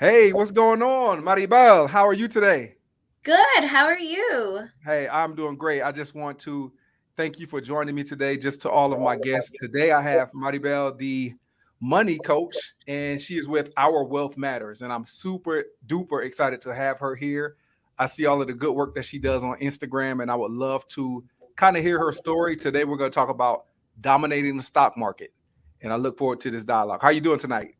Hey, what's going on? Maribel, how are you today? Good. How are you? Hey, I'm doing great. I just want to thank you for joining me today. Just to all of my guests. Today I have Maribel, the money coach, and she is with Our Wealth Matters. And I'm super duper excited to have her here. I see all of the good work that she does on Instagram, and I would love to kind of hear her story. Today we're going to talk about dominating the stock market. And I look forward to this dialogue. How are you doing tonight?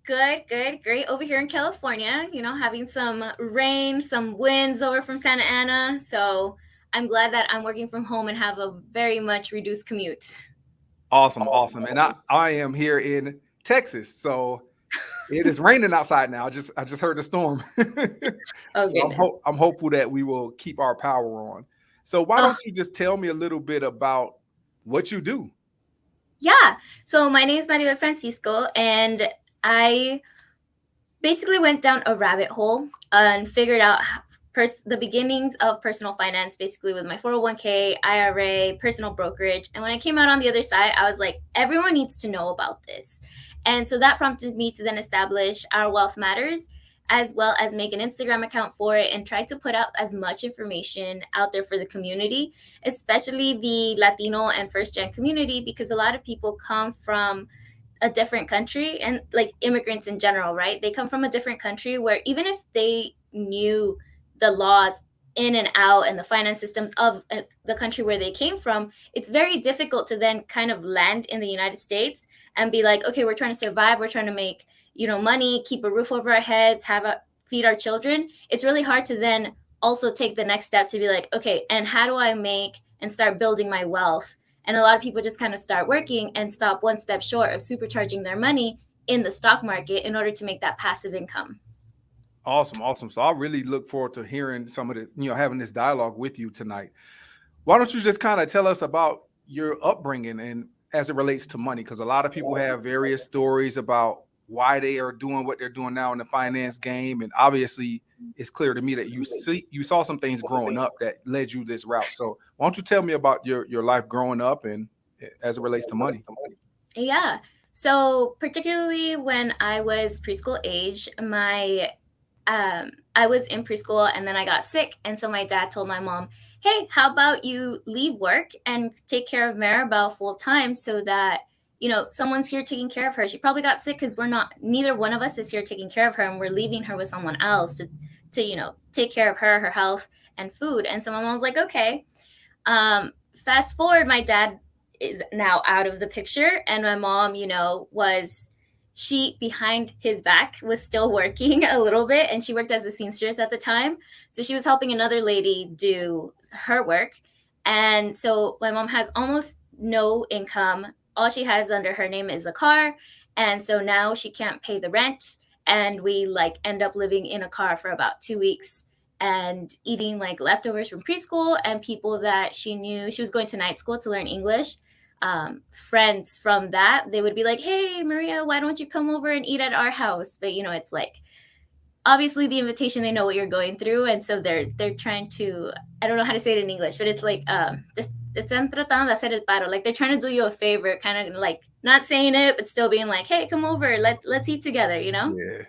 Good, good, great. Over here in California, having some rain, some winds over from Santa Ana. So I'm glad that I'm working from home and have a very much reduced commute. Awesome, awesome. And I am here in Texas, so it is raining outside now. I just heard the storm, Oh, so goodness. I'm hopeful that we will keep our power on. So why Oh, don't you just tell me a little bit about what you do? yeah. So my name is Maribel Francisco, and I basically went down a rabbit hole and figured out the beginnings of personal finance, basically with my 401k, IRA, personal brokerage. And when I came out on the other side, I was like, everyone needs to know about this. And so that prompted me to then establish Our Wealth Matters, as well as make an Instagram account for it and try to put out as much information out there for the community, especially the Latino and first gen community, because a lot of people come from a different country, and like immigrants in general, right? They come from a different country where even if they knew the laws in and out and the finance systems of the country where they came from, it's very difficult to then kind of land in the United States and be like, okay, we're trying to survive, we're trying to make, money, keep a roof over our heads, feed our children. It's really hard to then also take the next step to be like, okay, and how do I make and start building my wealth? And a lot of people just kind of start working and stop one step short of supercharging their money in the stock market in order to make that passive income. Awesome, awesome. So I really look forward to hearing some of the, having this dialogue with you tonight. Why don't you just kind of tell us about your upbringing and as it relates to money? Because a lot of people have various stories about why they are doing what they're doing now in the finance game, and obviously, it's clear to me that you saw some things growing up that led you this route. So why don't you tell me about your life growing up and as it relates to money? Yeah. So particularly when I was preschool age, I was in preschool and then I got sick, and so my dad told my mom, "Hey, how about you leave work and take care of Maribel full time so that someone's here taking care of her. She probably got sick because we're not, neither one of us is here taking care of her, and we're leaving her with someone else to take care of her, her health and food." And so my mom was like, "Okay." Fast forward, my dad is now out of the picture, and my mom, was she behind his back was still working a little bit, and she worked as a seamstress at the time, so she was helping another lady do her work. And so my mom has almost no income. All she has under her name is a car, and so now she can't pay the rent, and we like end up living in a car for about 2 weeks and eating like leftovers from preschool and people that she knew. She was going to night school to learn English. Friends from that, they would be like, "Hey, Maria, why don't you come over and eat at our house?" But it's like obviously the invitation, they know what you're going through, and so they're trying to, I don't know how to say it in English, but it's like están tratando de hacer el paro, like they're trying to do you a favor, kind of like not saying it but still being like, "Hey, come over, let's eat together." Yeah,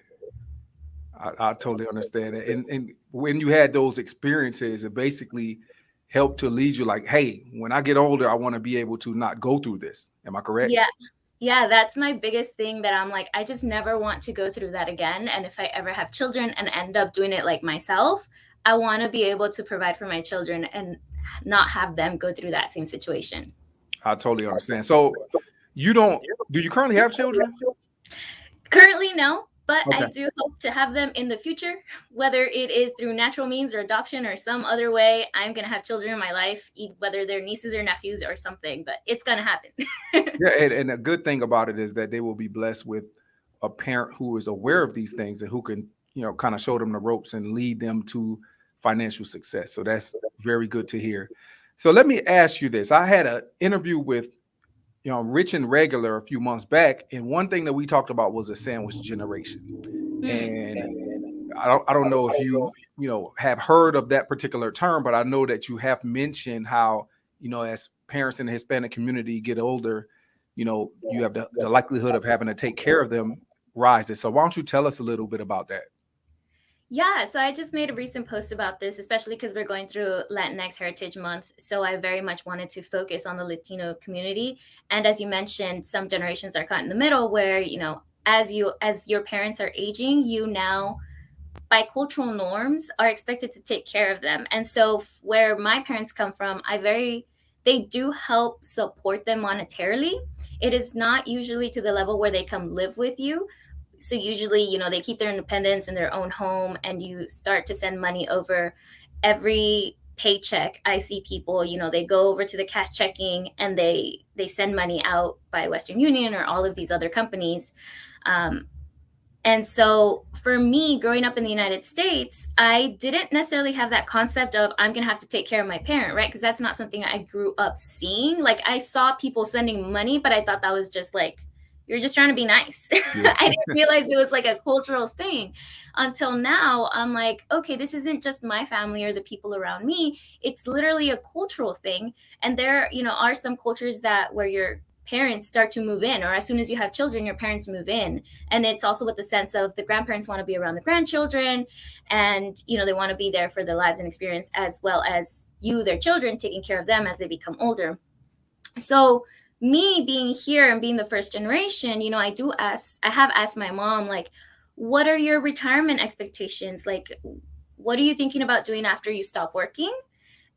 I totally understand it. And when you had those experiences, it basically helped to lead you like, hey, when I get older, I want to be able to not go through this. Am I correct? Yeah. Yeah, that's my biggest thing, that I'm like, I just never want to go through that again. And if I ever have children and end up doing it like myself, I want to be able to provide for my children and not have them go through that same situation. I totally understand. So you don't do you currently have children? Currently, no, but I Okay. do hope to have them in the future, whether it is through natural means or adoption or some other way. I'm going to have children in my life, whether they're nieces or nephews or something, but it's going to happen. Yeah, and a good thing about it is that they will be blessed with a parent who is aware of these things and who can, kind of show them the ropes and lead them to financial success. So that's very good to hear. So let me ask you this. I had an interview with, Rich and Regular a few months back, and one thing that we talked about was a sandwich generation. Hmm. And I don't know if have heard of that particular term, but I know that you have mentioned how, as parents in the Hispanic community get older, you have the likelihood of having to take care of them rises. So why don't you tell us a little bit about that? Yeah, so I just made a recent post about this, especially because we're going through Latinx Heritage Month. So I very much wanted to focus on the Latino community. And as you mentioned, some generations are caught in the middle where, as your parents are aging, you now by cultural norms are expected to take care of them. And so where my parents come from, they do help support them monetarily. It is not usually to the level where they come live with you. So usually, they keep their independence in their own home, and you start to send money over every paycheck. I see people, they go over to the cash checking and they send money out by Western Union or all of these other companies. And so for me, growing up in the United States, I didn't necessarily have that concept of I'm going to have to take care of my parent, right? Because that's not something I grew up seeing. Like I saw people sending money, but I thought that was just like, you're just trying to be nice. Yeah. I didn't realize it was like a cultural thing until now. I'm like, okay, this isn't just my family or the people around me. It's literally a cultural thing. And there, are some cultures that where your parents start to move in, or as soon as you have children, your parents move in. And it's also with the sense of the grandparents want to be around the grandchildren, and they want to be there for their lives and experience, as well as their children, taking care of them as they become older. So me being here and being the first generation, I have asked my mom, like, what are your retirement expectations? Like, what are you thinking about doing after you stop working?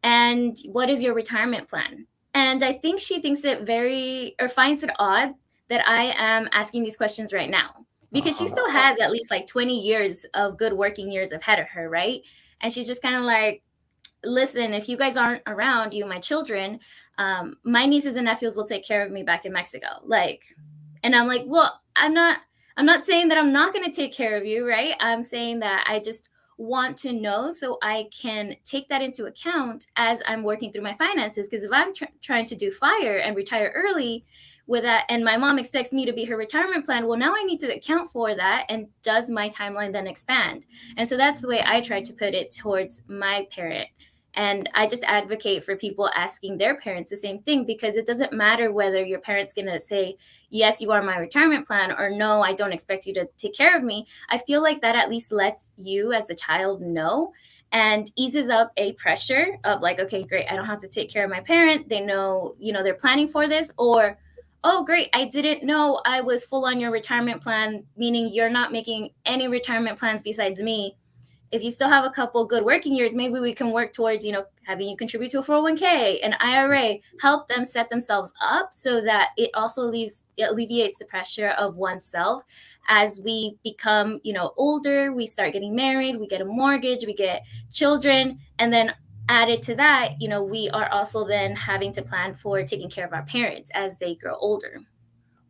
And what is your retirement plan? And I think she thinks it finds it odd that I am asking these questions right now, because she still has at least like 20 years of good working years ahead of her, right? And she's just kind of like, listen, if you guys aren't around, my children, my nieces and nephews will take care of me back in Mexico. Like, and I'm like, well, I'm not saying that I'm not going to take care of you, right? I'm saying that I just want to know so I can take that into account as I'm working through my finances. Because if I'm trying to do fire and retire early with that, and my mom expects me to be her retirement plan, well, now I need to account for that. And does my timeline then expand? And so that's the way I try to put it towards my parent. And I just advocate for people asking their parents the same thing, because it doesn't matter whether your parent's going to say, yes, you are my retirement plan, or no, I don't expect you to take care of me. I feel like that at least lets you as a child know and eases up a pressure of like, okay, great, I don't have to take care of my parent. They know, they're planning for this. Or, oh, great, I didn't know I was full on your retirement plan, meaning you're not making any retirement plans besides me. If you still have a couple good working years, maybe we can work towards, having you contribute to a 401k, an IRA, help them set themselves up so that it also alleviates the pressure of oneself as we become, older, we start getting married, we get a mortgage, we get children, and then added to that, we are also then having to plan for taking care of our parents as they grow older.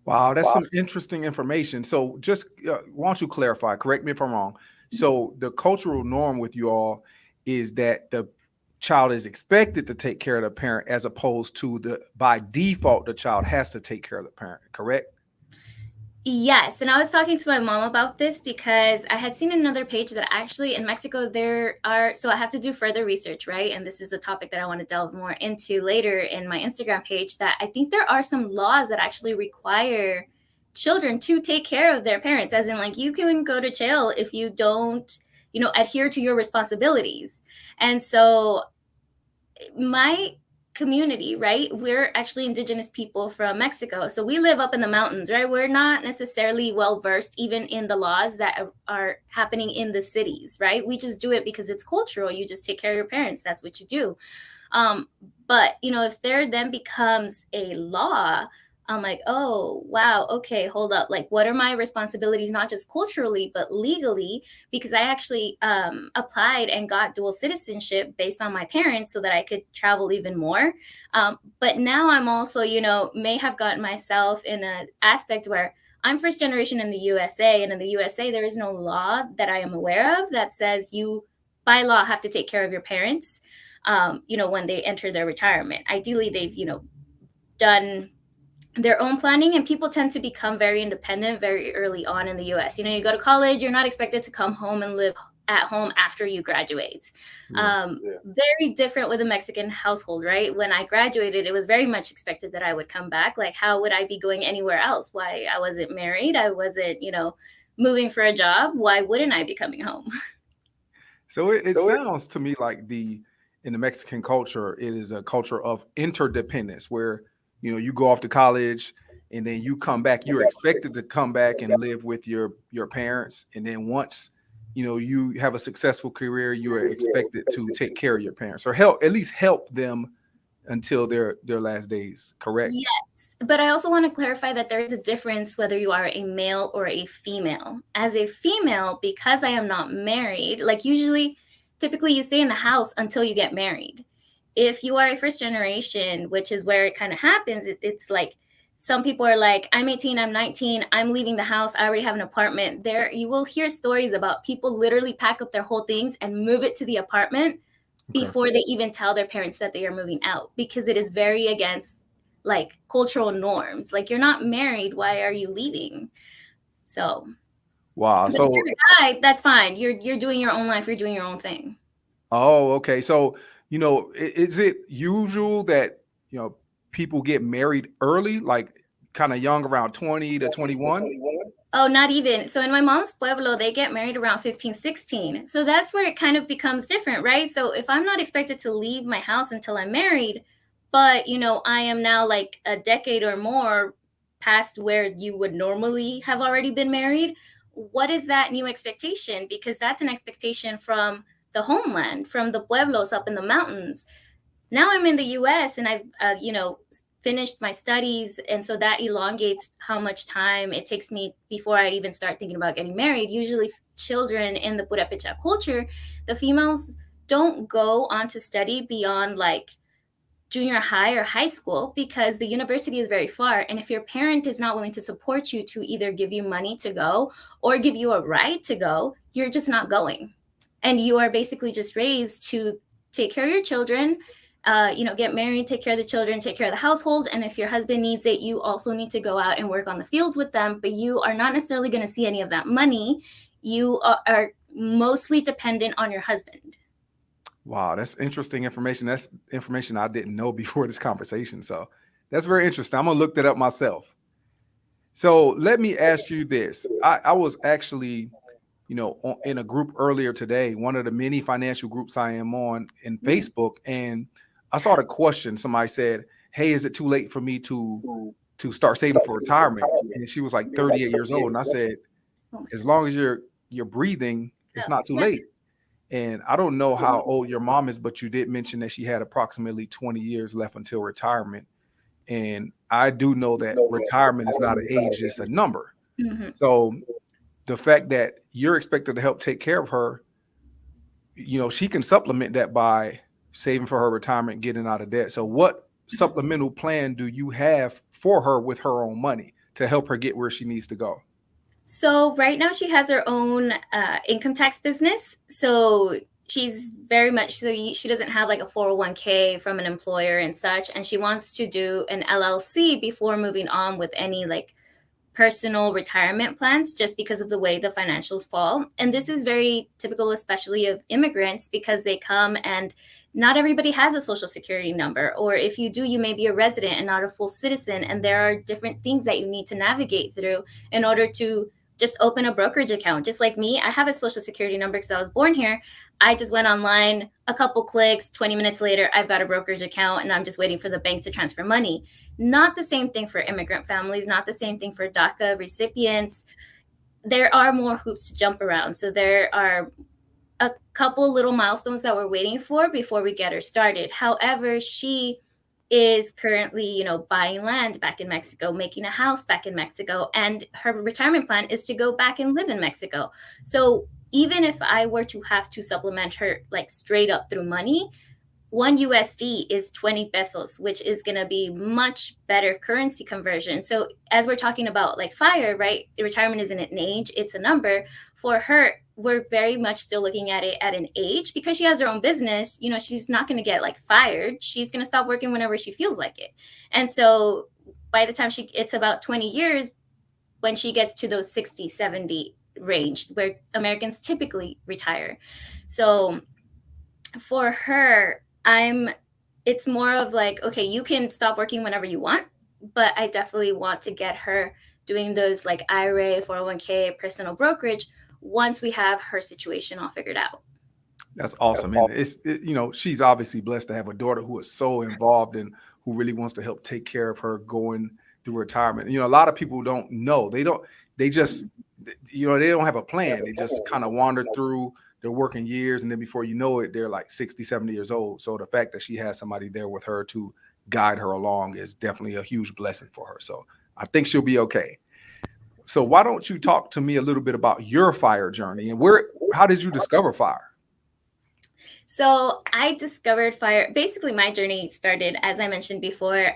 Wow, that's some interesting information. So just why don't you clarify, correct me if I'm wrong. So the cultural norm with you all is that the child is expected to take care of the parent, as opposed to by default, the child has to take care of the parent, correct? Yes. And I was talking to my mom about this because I had seen another page that actually in Mexico, so I have to do further research, right? And this is a topic that I want to delve more into later in my Instagram page, that I think there are some laws that actually require children to take care of their parents, as in like you can go to jail if you don't, adhere to your responsibilities. And so my community, right, we're actually indigenous people from Mexico, so we live up in the mountains, right? We're not necessarily well versed even in the laws that are happening in the cities, right? We just do it because it's cultural. You just take care of your parents, that's what you do. But if there then becomes a law, I'm like, oh, wow, okay, hold up. Like, what are my responsibilities, not just culturally, but legally? Because I actually applied and got dual citizenship based on my parents so that I could travel even more. But now I'm also, may have gotten myself in an aspect where I'm first generation in the USA. And in the USA, there is no law that I am aware of that says you, by law, have to take care of your parents, when they enter their retirement. Ideally, they've, done their own planning, and people tend to become very independent very early on in the US. You go to college, you're not expected to come home and live at home after you graduate. Very different with a Mexican household, right? When I graduated, it was very much expected that I would come back. Like, how would I be going anywhere else? Why? I wasn't married. I wasn't, moving for a job, why wouldn't I be coming home? So it sounds to me like in the Mexican culture, it is a culture of interdependence where you go off to college and then you come back. You're expected to come back and live with your parents, and then once you have a successful career, you are expected to take care of your parents or help them until their last days. Correct? Yes, but I also want to clarify that there is a difference whether you are a male or a female. As a female, because I am not married, like usually, typically you stay in the house until you get married. If you are a first generation, which is where it kind of happens, it's like some people are like, I'm 18, I'm 19, I'm leaving the house, I already have an apartment. There, you will hear stories about people literally pack up their whole things and move it to the apartment Okay. before they even tell their parents that they are moving out, because it is very against like cultural norms. Like, you're not married, why are you leaving? So Wow. but if So you're a guy, that's fine. You're doing your own life, you're doing your own thing. okay. So is it usual that people get married early, like kind of young, around 20 to 21? Oh, not even. So in my mom's pueblo, they get married around 15, 16. So that's where it kind of becomes different, right? So if I'm not expected to leave my house until I'm married, but I am now like a decade or more past where you would normally have already been married, what is that new expectation? Because that's an expectation from the homeland, from the pueblos up in the mountains. Now I'm in the US and I've finished my studies, and so that elongates how much time it takes me before I even start thinking about getting married. Usually children in the Purepecha culture, the females don't go on to study beyond like junior high or high school because the university is very far, and if your parent is not willing to support you to either give you money to go or give you a ride to go, you're just not going. And you are basically just raised to take care of your children, get married, take care of the children, take care of the household. And if your husband needs it, you also need to go out and work on the fields with them. But you are not necessarily going to see any of that money. You are mostly dependent on your husband. Wow, that's interesting information. That's information I didn't know before this conversation. So that's very interesting. I'm gonna look that up myself. So let me ask you this. I was actually, in a group earlier today, one of the many financial groups I am on in Facebook, and I saw the question. Somebody said, "Hey, is it too late for me to start saving for retirement?" And she was like 38 years old, and I said, "As long as you're breathing, it's not too late." And I don't know how old your mom is, but you did mention that she had approximately 20 years left until retirement. And I do know that retirement is not an age, it's a number. Mm-hmm. So the fact that you're expected to help take care of her, she can supplement that by saving for her retirement, getting out of debt. So what supplemental plan do you have for her with her own money to help her get where she needs to go? So right now she has her own income tax business. So she's very much so she doesn't have like a 401k from an employer and such, and she wants to do an LLC before moving on with any like personal retirement plans, just because of the way the financials fall. And this is very typical, especially of immigrants, because they come and not everybody has a social security number, or if you do, you may be a resident and not a full citizen, and there are different things that you need to navigate through in order to just open a brokerage account. Just like me, I have a social security number because I was born here. I just went online, a couple clicks, 20 minutes later, I've got a brokerage account and I'm just waiting for the bank to transfer money. Not the same thing for immigrant families, not the same thing for DACA recipients. There are more hoops to jump around. So there are a couple little milestones that we're waiting for before we get her started. However, she is currently, buying land back in Mexico, making a house back in Mexico, and her retirement plan is to go back and live in Mexico. So even if I were to have to supplement her like straight up through money, 1 USD is 20 pesos, which is going to be much better currency conversion. So as we're talking about like fire, right? Retirement isn't an age, it's a number. For her, we're very much still looking at it at an age, because she has her own business. She's not going to get like fired. She's going to stop working whenever she feels like it. And so by the time it's about 20 years when she gets to those 60, 70 range where Americans typically retire. So for her, it's more of like, okay, you can stop working whenever you want, but I definitely want to get her doing those like IRA, 401k, personal brokerage once we have her situation all figured out. That's awesome. And she's obviously blessed to have a daughter who is so involved and who really wants to help take care of her going through retirement. A lot of people don't know. They just, they don't have a plan. They just kind of wander through their working years. And then before you know it, they're like 60, 70 years old. So the fact that she has somebody there with her to guide her along is definitely a huge blessing for her. So I think she'll be okay. So why don't you talk to me a little bit about your fire journey and how did you discover fire? So I discovered fire. Basically, my journey started, as I mentioned before.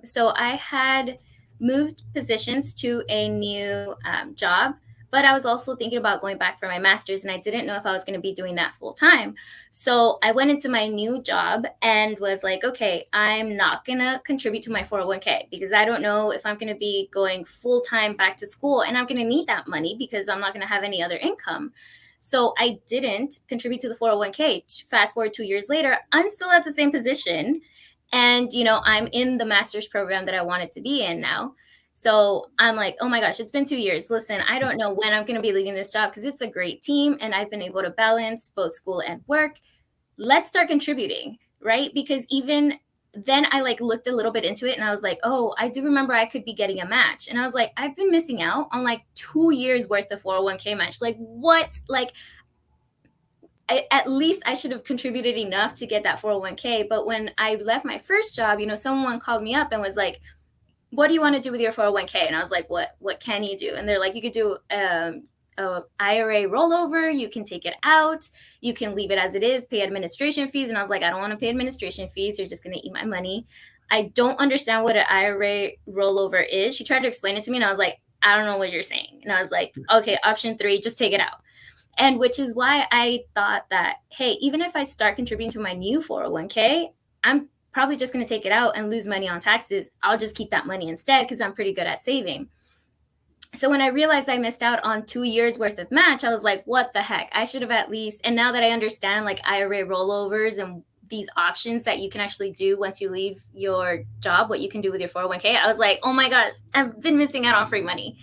So I had moved positions to a new job, but I was also thinking about going back for my master's, and I didn't know if I was going to be doing that full time. So I went into my new job and was like, okay, I'm not going to contribute to my 401k because I don't know if I'm going to be going full time back to school, and I'm going to need that money because I'm not going to have any other income. So I didn't contribute to the 401k. Fast forward 2 years later, I'm still at the same position. And, I'm in the master's program that I wanted to be in now. So I'm like, oh my gosh, it's been 2 years. Listen, I don't know when I'm going to be leaving this job because it's a great team and I've been able to balance both school and work. Let's start contributing, right? Because even then I looked a little bit into it and I was like, oh, I do remember I could be getting a match. And I was like, I've been missing out on 2 years worth of 401k match. What? At least I should have contributed enough to get that 401k. But when I left my first job, someone called me up and was like, what do you want to do with your 401k? And I was like, what can you do? And they're like, you could do a IRA rollover, you can take it out, you can leave it as it is, pay administration fees. And I was like, I don't want to pay administration fees. You're just going to eat my money. I don't understand what an IRA rollover is. She tried to explain it to me and I was like, I don't know what you're saying. And I was like, okay, option 3, just take it out. And which is why I thought that, hey, even if I start contributing to my new 401k, I'm probably just going to take it out and lose money on taxes. I'll just keep that money instead because I'm pretty good at saving. So when I realized I missed out on 2 years worth of match, I was like, what the heck? I should have at least, and now that I understand IRA rollovers and these options that you can actually do once you leave your job, what you can do with your 401k, I was like, oh my gosh, I've been missing out on free money.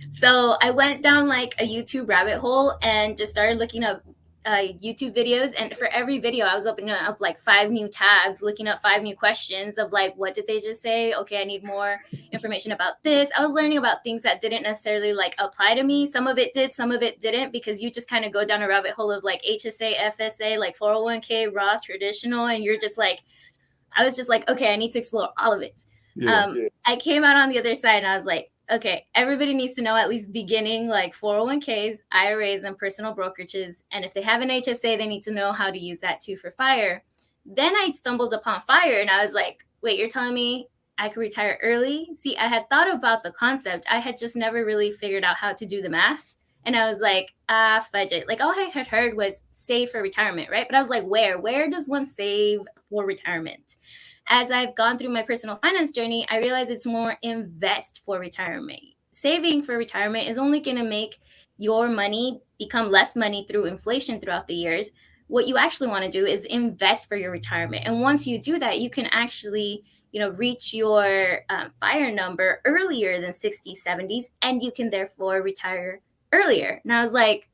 So I went down a YouTube rabbit hole and just started looking up YouTube videos. And for every video, I was opening up 5 new tabs, looking up 5 new questions of what did they just say? Okay, I need more information about this. I was learning about things that didn't necessarily apply to me. Some of it did, some of it didn't, because you just kind of go down a rabbit hole of HSA, FSA, 401k, Roth, traditional. And you're just I was just okay, I need to explore all of it. Yeah. I came out on the other side and I was like, okay, everybody needs to know at least beginning 401ks, IRAs, and personal brokerages. And if they have an HSA, they need to know how to use that too for fire. Then I stumbled upon fire and I was like, wait, you're telling me I could retire early? See, I had thought about the concept. I had just never really figured out how to do the math. And I was like, fudge it. All I had heard was save for retirement, right? But I was like, where does one save for retirement? As I've gone through my personal finance journey, I realize it's more invest for retirement. Saving for retirement is only going to make your money become less money through inflation throughout the years. What you actually want to do is invest for your retirement. And once you do that, you can actually, reach your fire number earlier than 60s, 70s, and you can therefore retire earlier. And I was like,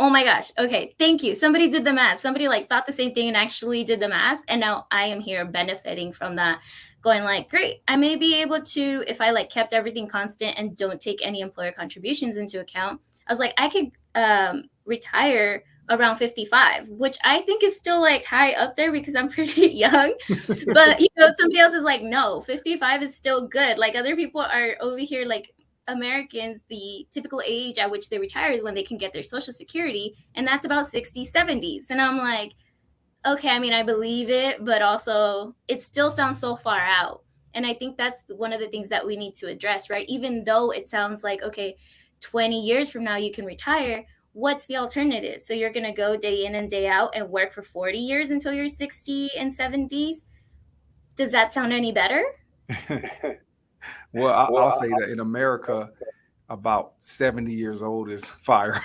oh my gosh. Okay. Thank you. Somebody did the math. Somebody thought the same thing and actually did the math. And now I am here benefiting from that, going great. I may be able to, if I kept everything constant and don't take any employer contributions into account, I was like, I could retire around 55, which I think is still high up there because I'm pretty young. But somebody else is no, 55 is still good. Other people are over here Americans, the typical age at which they retire is when they can get their Social Security, and that's about 60s, 70s. And I'm like, okay, I mean, I believe it, but also it still sounds so far out. And I think that's one of the things that we need to address, right? Even though it sounds like, okay, 20 years from now you can retire, what's the alternative? So you're going to go day in and day out and work for 40 years until you're 60 and 70s? Does that sound any better? Well, I'll say that in America, about 70 years old is fire.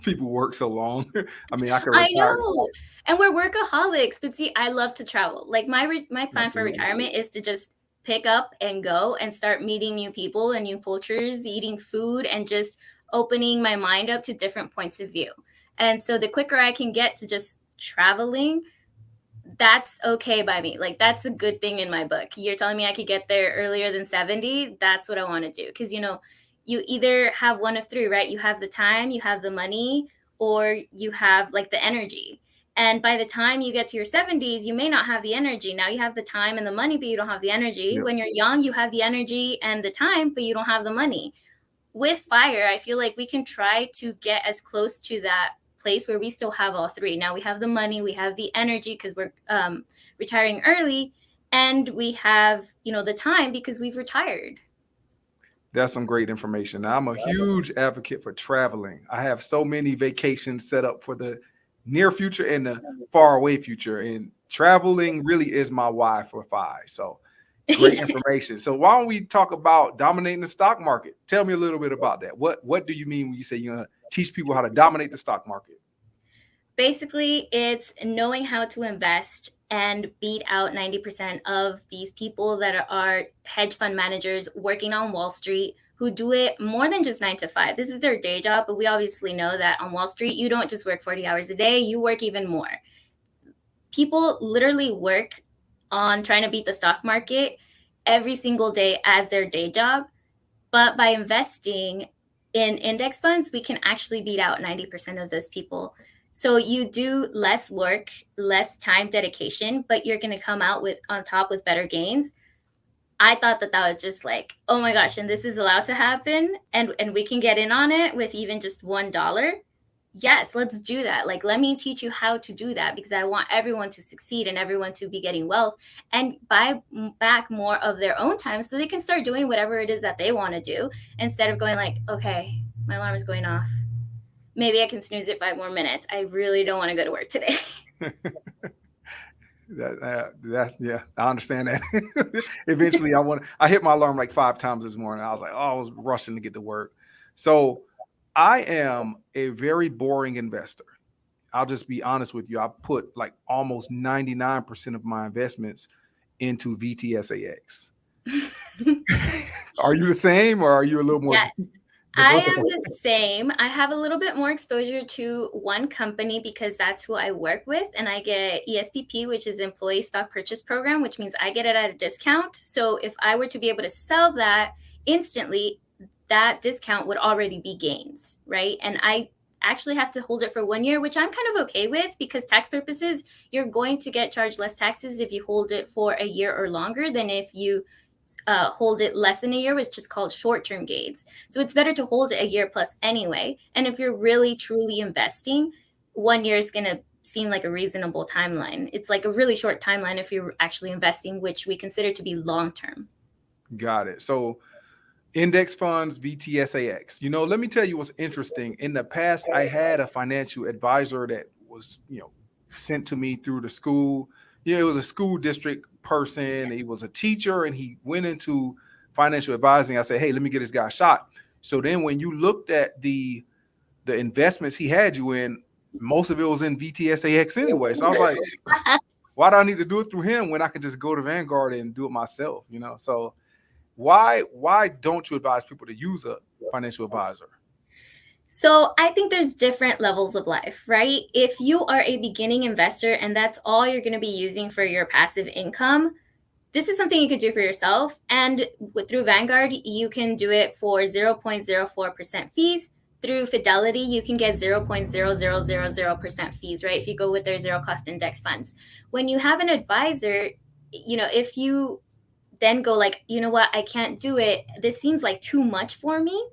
People work so long. I mean, I can retire. I know. And we're workaholics, but see, I love to travel. My plan for retirement is to just pick up and go and start meeting new people and new cultures, eating food, and just opening my mind up to different points of view. And so the quicker I can get to just traveling, that's okay by me. Like, that's a good thing in my book. You're telling me I could get there earlier than 70. That's what I want to do. Because, you either have one of three, right? You have the time, you have the money, or you have like the energy. And by the time you get to your 70s, you may not have the energy. Now you have the time and the money, but you don't have the energy. Yep. When you're young, you have the energy and the time, but you don't have the money. With FIRE, I feel like we can try to get as close to that place where we still have all three. Now we have the money, we have the energy because we're retiring early, and we have, the time because we've retired. That's some great information. Now, I'm a huge advocate for traveling. I have so many vacations set up for the near future and the far away future, and traveling really is my why for FI. So great information. So why don't we talk about dominating the stock market? Tell me a little bit about that. What do you mean when you say you're going to teach people how to dominate the stock market? Basically, it's knowing how to invest and beat out 90% of these people that are hedge fund managers working on Wall Street, who do it more than just 9 to 5. This is their day job, but we obviously know that on Wall Street, you don't just work 40 hours a day, you work even more. People literally work on trying to beat the stock market every single day as their day job. But by investing in index funds, we can actually beat out 90% of those people. So you do less work, less time dedication, but you're going to come out on top with better gains. I thought that was just like, oh my gosh, and this is allowed to happen, and we can get in on it with even just $1. Yes, let's do that. Like, let me teach you how to do that, because I want everyone to succeed and everyone to be getting wealth and buy back more of their own time so they can start doing whatever it is that they want to do, instead of going like, okay, my alarm is going off. Maybe I can snooze it 5 more minutes. I really don't want to go to work today. That's yeah, I understand that. Eventually, I hit my alarm like 5 times this morning. I was like, oh, I was rushing to get to work. So I am a very boring investor. I'll just be honest with you. I put like almost 99% of my investments into VTSAX. Are you the same, or are you a little more? Yes. I am the same. I have a little bit more exposure to one company because that's who I work with, and I get ESPP, which is Employee Stock Purchase Program, which means I get it at a discount. So if I were to be able to sell that instantly, that discount would already be gains, right? And I actually have to hold it for 1 year, which I'm kind of okay with, because tax purposes, you're going to get charged less taxes if you hold it for a year or longer than if you hold it less than a year, which is called short-term gains. So it's better to hold it a year plus anyway. And if you're really truly investing, 1 year is going to seem like a reasonable timeline. It's like a really short timeline if you're actually investing, which we consider to be long-term. Got it. So index funds, VTSAX. Let me tell you what's interesting. In the past, I had a financial advisor that was, sent to me through the school. It was a school district person. He was a teacher, and he went into financial advising. I said, hey, let me get this guy a shot. So then when you looked at the investments he had you in, most of it was in VTSAX anyway. So I was like, why do I need to do it through him when I can just go to Vanguard and do it myself? So why don't you advise people to use a financial advisor? So I think there's different levels of life, right? If you are a beginning investor and that's all you're going to be using for your passive income, this is something you could do for yourself. And through Vanguard, you can do it for 0.04% fees. Through Fidelity, you can get 0.0000% fees, right? If you go with their zero cost index funds. When you have an advisor, if you then go like, you know what, I can't do it, this seems like too much for me,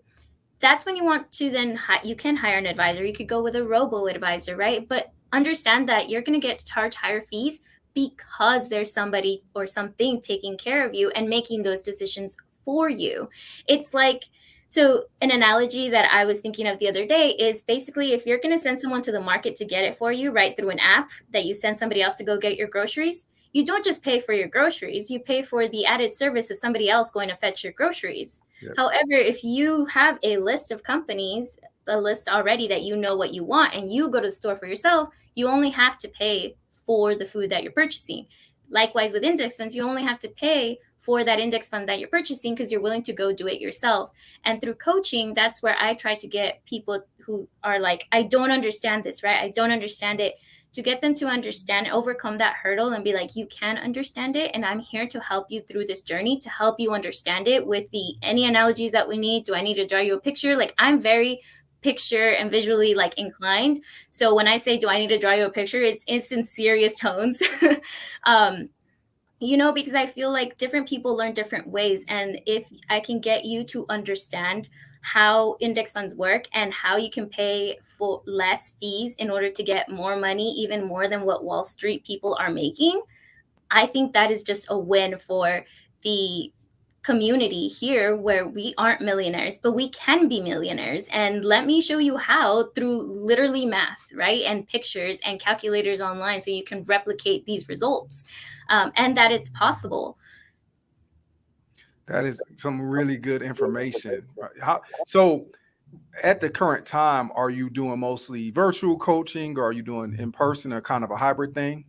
that's when you want to then you can hire an advisor. You could go with a robo advisor, right? But understand that you're going to get charged higher fees because there's somebody or something taking care of you and making those decisions for you. It's like, so an analogy that I was thinking of the other day is basically, if you're going to send someone to the market to get it for you, right, through an app that you send somebody else to go get your groceries, you don't just pay for your groceries, you pay for the added service of somebody else going to fetch your groceries. Yep. However, if you have a list of companies, a list already that you know what you want, and you go to the store for yourself, you only have to pay for the food that you're purchasing. Likewise, with index funds, you only have to pay for that index fund that you're purchasing because you're willing to go do it yourself. And through coaching, that's where I try to get people who are like, I don't understand this, right? I don't understand it, to get them to understand, overcome that hurdle and be like, you can understand it. And I'm here to help you through this journey, to help you understand it with any analogies that we need. Do I need to draw you a picture? Like, I'm very picture and visually like inclined. So when I say, do I need to draw you a picture? It's in serious tones. Because I feel like different people learn different ways. And if I can get you to understand how index funds work and how you can pay for less fees in order to get more money, even more than what Wall Street people are making, I think that is just a win for the community here, where we aren't millionaires, but we can be millionaires. And let me show you how, through literally math, right? And pictures and calculators online, so you can replicate these results, and that it's possible. That is some really good information. So at the current time, are you doing mostly virtual coaching, or are you doing in person, or kind of a hybrid thing?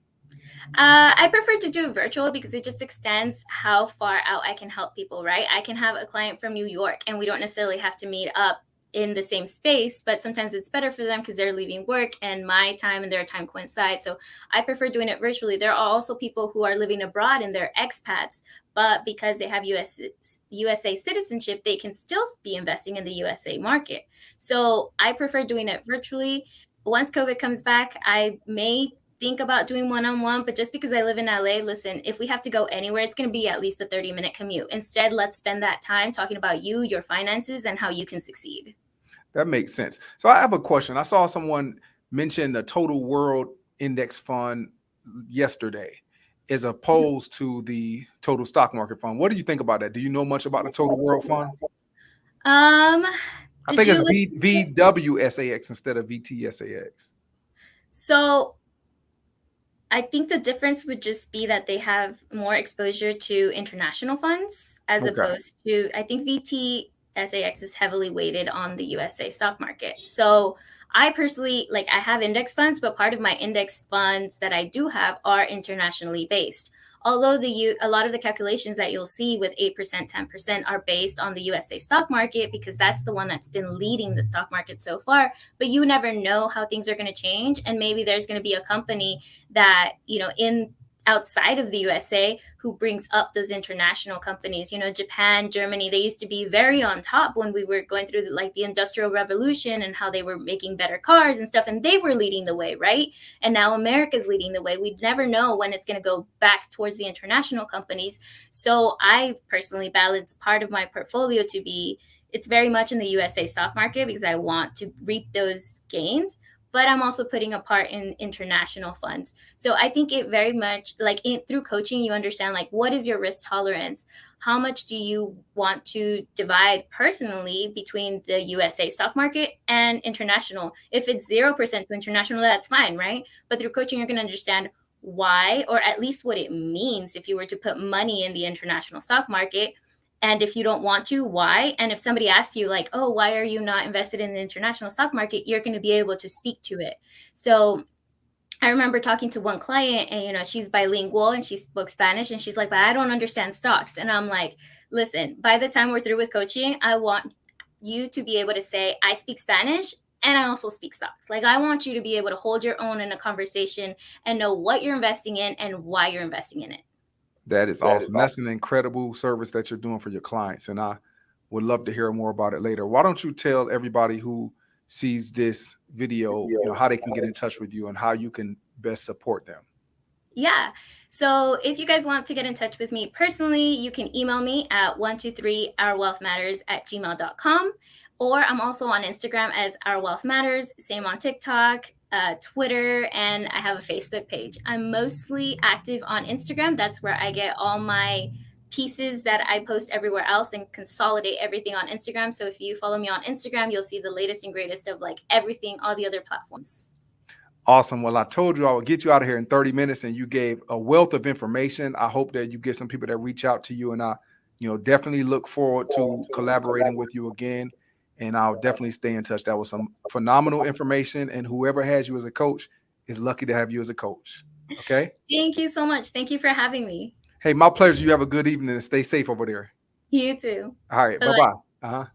I prefer to do virtual because it just extends how far out I can help people, right? I can have a client from New York and we don't necessarily have to meet up in the same space, but sometimes it's better for them because they're leaving work and my time and their time coincide. So I prefer doing it virtually. There are also people who are living abroad and they're expats, but because they have USA citizenship, they can still be investing in the USA market. So I prefer doing it virtually. Once COVID comes back, I may think about doing one-on-one, but just because I live in LA, listen, if we have to go anywhere, it's going to be at least a 30-minute commute. Instead, let's spend that time talking about you, your finances, and how you can succeed. That makes sense. So I have a question. I saw someone mention the total world index fund yesterday as opposed to the total stock market fund. What do you think about that? Do you know much about the total world fund? Um, I think it's VWSAX instead of VTSAX. So I think the difference would just be that they have more exposure to international funds as opposed to, I think VTSAX is heavily weighted on the USA stock market. So I personally, like, I have index funds, but part of my index funds that I do have are internationally based. Although a lot of the calculations that you'll see with 8%, 10% are based on the USA stock market because that's the one that's been leading the stock market so far. But you never know how things are going to change. And maybe there's going to be a company that, in outside of the USA who brings up those international companies. Japan, Germany, they used to be very on top when we were going through the Industrial Revolution and how they were making better cars and stuff, and they were leading the way, right? And now America's leading the way. We never know when it's going to go back towards the international companies. So I personally balance part of my portfolio to be, it's very much in the USA stock market because I want to reap those gains, but I'm also putting a part in international funds. So I think it very much, through coaching, you understand, what is your risk tolerance? How much do you want to divide personally between the USA stock market and international? If it's 0% to international, that's fine, right? But through coaching, you're going to understand why, or at least what it means if you were to put money in the international stock market. And if you don't want to, why? And if somebody asks you oh, why are you not invested in the international stock market? You're going to be able to speak to it. So I remember talking to one client and, she's bilingual and she spoke Spanish and she's like, but I don't understand stocks. And I'm like, listen, by the time we're through with coaching, I want you to be able to say, I speak Spanish and I also speak stocks. I want you to be able to hold your own in a conversation and know what you're investing in and why you're investing in it. That is awesome. That's an incredible service that you're doing for your clients. And I would love to hear more about it later. Why don't you tell everybody who sees this video, how they can get in touch with you and how you can best support them? Yeah. So if you guys want to get in touch with me personally, you can email me at 123ourwealthmatters@gmail.com. Or I'm also on Instagram as Our Wealth Matters, same on TikTok, Twitter, and I have a Facebook page. I'm mostly active on Instagram. That's where I get all my pieces that I post everywhere else and consolidate everything on Instagram. So if you follow me on Instagram, you'll see the latest and greatest of everything, all the other platforms. Awesome. Well, I told you I would get you out of here in 30 minutes and you gave a wealth of information. I hope that you get some people that reach out to you, and I, definitely look forward to collaborating with you again. And I'll definitely stay in touch. That was some phenomenal information. And whoever has you as a coach is lucky to have you as a coach. Okay. Thank you so much. Thank you for having me. Hey, my pleasure. You have a good evening and stay safe over there. You too. All right. Bye-bye. Bye-bye. Uh-huh.